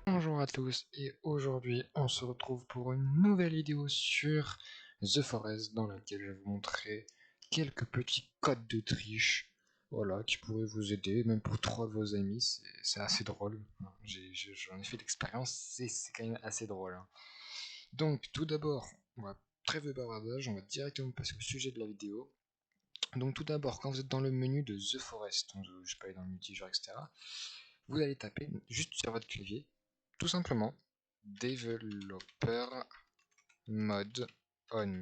Bonjour à tous et aujourd'hui on se retrouve pour une nouvelle vidéo sur The Forest dans laquelle je vais vous montrer quelques petits codes de triche, voilà, qui pourraient vous aider, même pour 3 de vos amis, c'est assez drôle, j'en ai fait l'expérience, c'est quand même assez drôle. Hein. Donc tout d'abord, on va trêve de bavardage, on va directement passer au sujet de la vidéo. Donc tout d'abord, quand vous êtes dans le menu de The Forest, donc, je peux aller dans le multijoueur, etc., vous allez taper juste sur votre clavier, tout simplement, Developer Mode On,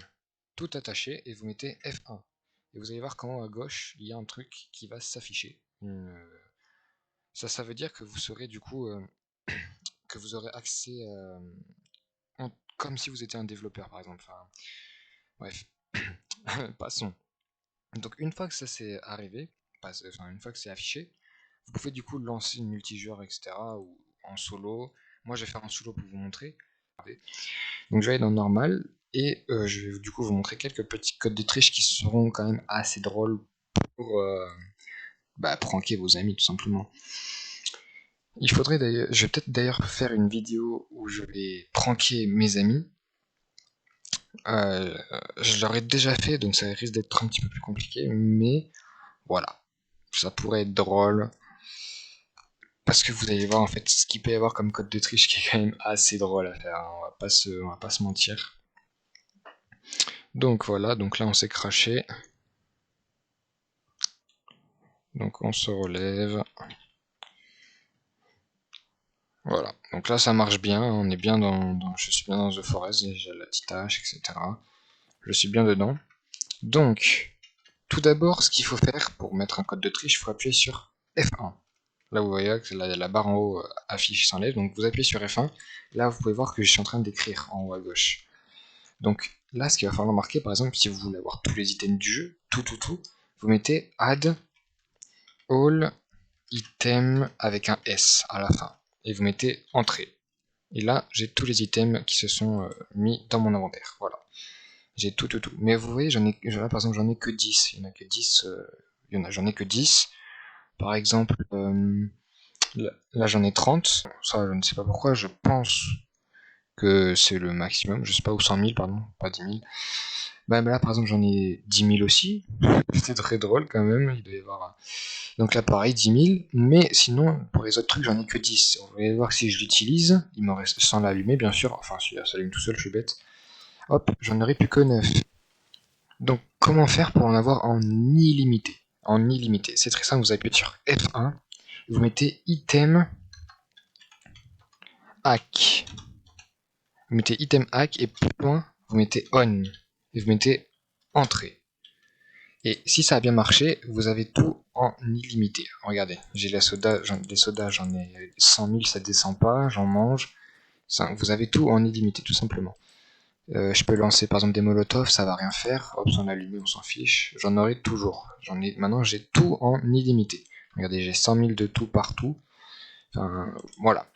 tout attaché, et vous mettez F1. Et vous allez voir qu'en haut à gauche, il y a un truc qui va s'afficher. Ça veut dire que vous serez du coup, que vous aurez accès, comme si vous étiez un développeur par exemple. Enfin, bref, passons. Donc une fois que ça c'est arrivé, une fois que c'est affiché, vous pouvez du coup lancer une multijoueur, etc. ou en solo. Moi je vais faire un solo pour vous montrer. Donc je vais aller dans normal et je vais du coup vous montrer quelques petits codes de triche qui seront quand même assez drôles pour pranker vos amis tout simplement. Il faudrait d'ailleurs, je vais peut-être d'ailleurs faire une vidéo où je vais pranker mes amis. Je l'aurais déjà fait donc ça risque d'être un petit peu plus compliqué, mais voilà, ça pourrait être drôle. Parce que vous allez voir en fait ce qu'il peut y avoir comme code de triche qui est quand même assez drôle à faire, hein. On va pas se mentir. Donc voilà, donc là on s'est craché. Donc on se relève. Voilà, donc là ça marche bien, on est bien je suis bien dans The Forest, j'ai la petite hache, etc. Je suis bien dedans. Donc, tout d'abord, ce qu'il faut faire pour mettre un code de triche, il faut appuyer sur F1. Là vous voyez que la barre en haut affiche s'enlève, donc vous appuyez sur F1. Là vous pouvez voir que je suis en train d'écrire en haut à gauche. Donc là, ce qu'il va falloir marquer, par exemple, si vous voulez avoir tous les items du jeu, tout, vous mettez add all items avec un S à la fin. Et vous mettez entrée. Et là, j'ai tous les items qui se sont mis dans mon inventaire. Voilà. J'ai tout. Mais vous voyez, là, par exemple, j'en ai que 10. Il y en a que 10. J'en ai que 10. Par exemple, là, j'en ai 30. Ça, je ne sais pas pourquoi. Je pense que c'est le maximum. Je sais pas, ou 100 000, pardon. Pas 10 000. Bah là par exemple j'en ai 10 000 aussi, c'était très drôle quand même, il doit y avoir... Donc là pareil 10 000, mais sinon pour les autres trucs j'en ai que 10. On va voir si je l'utilise, il m'en reste sans l'allumer bien sûr, enfin si ça s'allume tout seul je suis bête. Hop, j'en aurai plus que 9. Donc comment faire pour en avoir en illimité? En illimité, c'est très simple, vous appuyez sur F1, vous mettez item hack. Vous mettez item hack et plus loin vous mettez on. Et vous mettez entrée. Et si ça a bien marché, vous avez tout en illimité. Regardez, j'ai les sodas, j'en ai 100 000, ça descend pas, j'en mange. Vous avez tout en illimité, tout simplement. Je peux lancer par exemple des molotovs, ça va rien faire. Hop, on allume, on s'en fiche. J'en aurai toujours. Maintenant, j'ai tout en illimité. Regardez, j'ai 100 000 de tout partout. Enfin, voilà.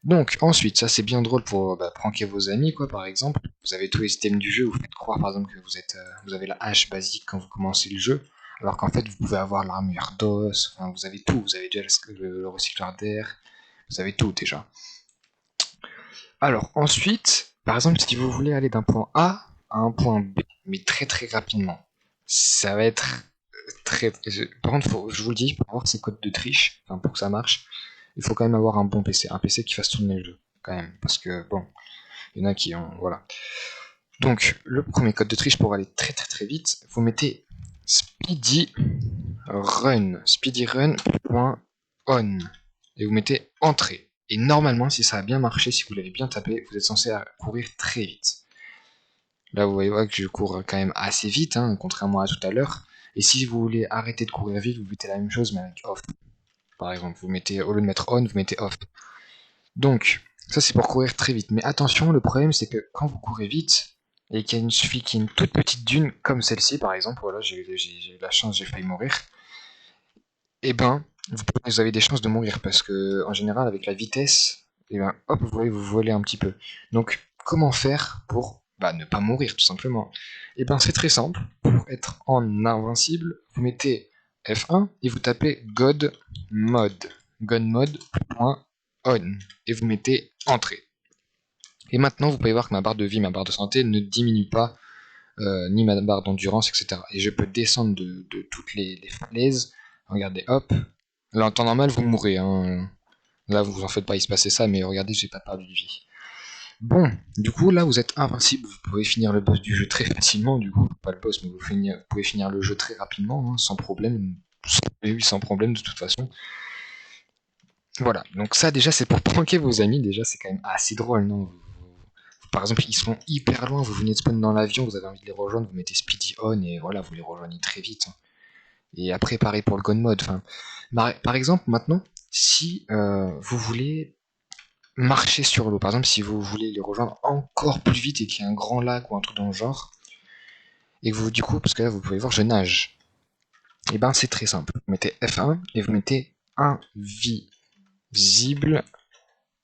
Donc ensuite, ça c'est bien drôle pour pranker vos amis, quoi, par exemple. Vous avez tous les items du jeu, vous faites croire par exemple que vous avez la hache basique quand vous commencez le jeu, alors qu'en fait vous pouvez avoir l'armure d'os, enfin, vous avez tout, vous avez déjà le recycleur d'air, vous avez tout déjà. Alors ensuite, par exemple, si vous voulez aller d'un point A à un point B, mais très rapidement, ça va être par contre, je vous le dis, pour avoir ces codes de triche, enfin pour que ça marche, il faut quand même avoir un bon PC, un PC qui fasse tourner le jeu, quand même, parce que bon, il y en a qui ont, voilà. Donc, le premier code de triche pour aller très vite, vous mettez speedyrun.on, et vous mettez entrée. Et normalement, si ça a bien marché, si vous l'avez bien tapé, vous êtes censé courir très vite. Là, vous voyez que je cours quand même assez vite, hein, contrairement à tout à l'heure. Et si vous voulez arrêter de courir vite, vous mettez la même chose, mais avec off. Par exemple, vous mettez, au lieu de mettre on, vous mettez off. Donc, ça c'est pour courir très vite. Mais attention, le problème c'est que quand vous courez vite, et qu'il suffit qu'il y ait une toute petite dune, comme celle-ci par exemple, voilà, j'ai eu la chance, j'ai failli mourir, et ben, vous avez des chances de mourir, parce que en général, avec la vitesse, et ben, hop, vous volez un petit peu. Donc, comment faire pour ne pas mourir tout simplement? Et ben c'est très simple, pour être en invincible, vous mettez F1 et vous tapez godmode.on et vous mettez entrée. Et maintenant vous pouvez voir que ma barre de vie, ma barre de santé ne diminue pas, ni ma barre d'endurance, etc. Et je peux descendre de toutes les falaises. Regardez, hop. Là en temps normal vous mourrez, hein. Là vous en faites pas, il se passait ça, mais regardez, j'ai pas perdu de vie. Bon, du coup, là, vous êtes invincible, vous pouvez finir le boss du jeu très facilement, du coup, pas le boss, mais vous pouvez finir le jeu très rapidement, hein, sans problème, sans problème de toute façon. Voilà, donc ça, déjà, c'est pour pranker vos amis, déjà, c'est quand même assez drôle, non? Par exemple, ils sont hyper loin, vous venez de spawn dans l'avion, vous avez envie de les rejoindre, vous mettez Speedy On, et voilà, vous les rejoignez très vite, hein. Et après, pareil pour le Gun Mode, enfin, par exemple, maintenant, si vous voulez marcher sur l'eau. Par exemple, si vous voulez les rejoindre encore plus vite et qu'il y a un grand lac ou un truc dans le genre, et que vous, du coup, parce que là, vous pouvez voir, je nage. Et ben, c'est très simple. Vous mettez F1 et vous mettez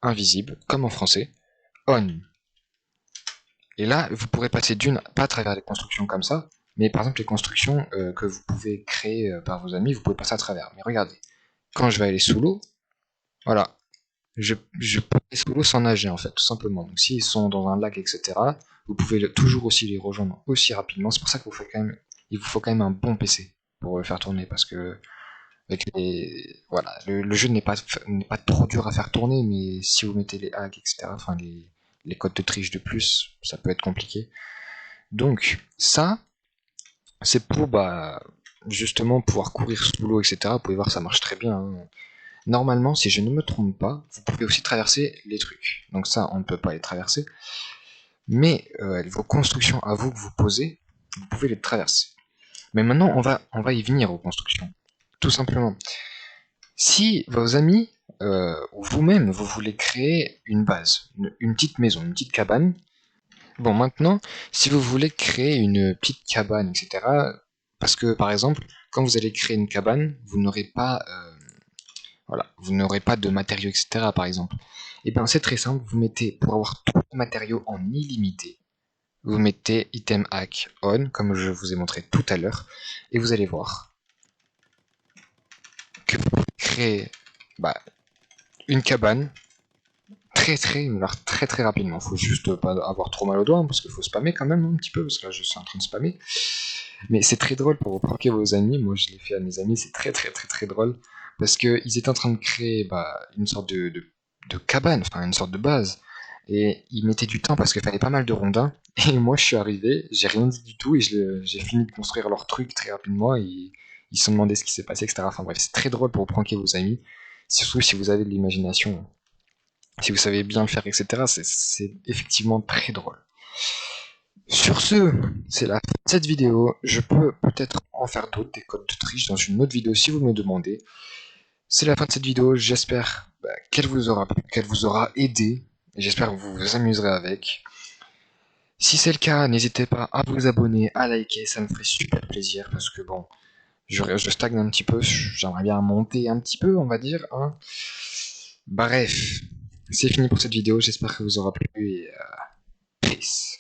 invisible, comme en français, on. Et là, vous pourrez passer d'une, pas à travers les constructions comme ça, mais par exemple, les constructions que vous pouvez créer par vos amis, vous pouvez passer à travers. Mais regardez, quand je vais aller sous l'eau, voilà, je peux aller sous l'eau sans nager en fait, tout simplement. Donc s'ils sont dans un lac, etc., vous pouvez toujours aussi les rejoindre aussi rapidement. C'est pour ça qu'il vous faut quand même un bon PC pour le faire tourner, parce que avec voilà, le jeu n'est pas trop dur à faire tourner, mais si vous mettez les hacks, etc., enfin les codes de triche de plus, ça peut être compliqué. Donc ça, c'est pour justement pouvoir courir sous l'eau, etc. Vous pouvez voir, ça marche très bien, hein. Normalement, si je ne me trompe pas, vous pouvez aussi traverser les trucs. Donc ça, on ne peut pas les traverser. Mais vos constructions à vous que vous posez, vous pouvez les traverser. Mais maintenant, on va y venir aux constructions. Tout simplement. Si vos amis ou vous-même, vous voulez créer une base, une petite maison, une petite cabane. Bon, maintenant, si vous voulez créer une petite cabane, etc., parce que par exemple, quand vous allez créer une cabane, vous n'aurez pas voilà, vous n'aurez pas de matériaux, etc. par exemple. Et bien c'est très simple, vous mettez, pour avoir tous les matériaux en illimité, vous mettez item hack on, comme je vous ai montré tout à l'heure, et vous allez voir que vous pouvez créer une cabane très rapidement. Faut juste pas avoir trop mal aux doigts, hein, parce qu'il faut spammer quand même un petit peu, parce que là je suis en train de spammer. Mais c'est très drôle pour pranker vos amis. Moi je l'ai fait à mes amis, c'est très drôle. Parce qu'ils étaient en train de créer une sorte de cabane, enfin une sorte de base. Et ils mettaient du temps parce qu'il fallait pas mal de rondins. Et moi je suis arrivé, j'ai rien dit du tout et j'ai fini de construire leur truc très rapidement. Et ils se sont demandé ce qui s'est passé, etc. Enfin bref, c'est très drôle pour pranker vos amis. Surtout si vous avez de l'imagination, si vous savez bien le faire, etc. C'est effectivement très drôle. Sur ce, c'est la fin de cette vidéo. Je peux peut-être en faire d'autres, des codes de triche, dans une autre vidéo si vous me le demandez. C'est la fin de cette vidéo. J'espère qu'elle vous aura plu, qu'elle vous aura aidé. Et j'espère que vous vous amuserez avec. Si c'est le cas, n'hésitez pas à vous abonner, à liker, ça me ferait super plaisir parce que bon, je stagne un petit peu, j'aimerais bien monter un petit peu, on va dire, hein. Bref, c'est fini pour cette vidéo, j'espère que vous aura plu et peace.